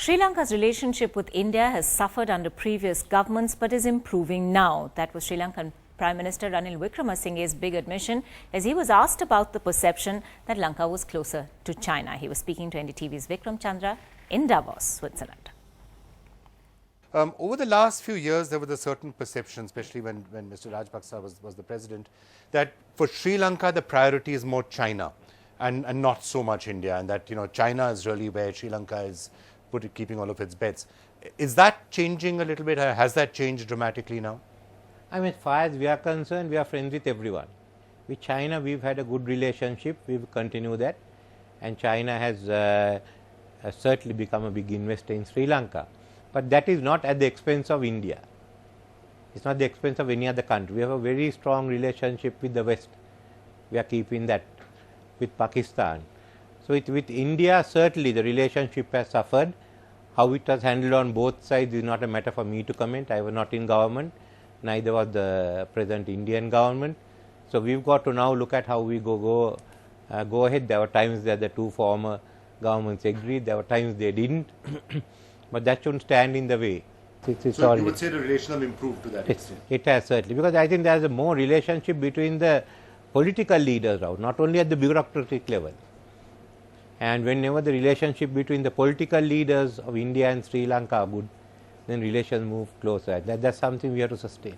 Sri Lanka's relationship with India has suffered under previous governments but is improving now. That was Sri Lankan Prime Minister Ranil Wickremasinghe's big admission as he was asked about the perception that Lanka was closer to China. He was speaking to NDTV's Vikram Chandra in Davos, Switzerland. Over the last few years, there was a certain perception, especially when Mr. Rajapaksa was the president, that for Sri Lanka, the priority is more China and not so much India, and that, China is really where Sri Lanka is keeping all of its bets. Is that changing a little bit? Has that changed dramatically now? I mean, as far as we are concerned, we are friends with everyone. With China, we've had a good relationship. We will continue that. And China has certainly become a big investor in Sri Lanka. But that is not at the expense of India. It's not the expense of any other country. We have a very strong relationship with the West. We are keeping that with Pakistan. So with India, certainly the relationship has suffered. How it was handled on both sides is not a matter for me to comment. I was not in government, neither was the present Indian government. So we've got to now look at how we go ahead. There were times that the two former governments agreed, there were times they didn't, but that shouldn't stand in the way. So you would say the relation have improved to that extent? It has certainly, because I think there is a more relationship between the political leaders now, not only at the bureaucratic level. And whenever the relationship between the political leaders of India and Sri Lanka are good, then relations move closer. That's something we have to sustain.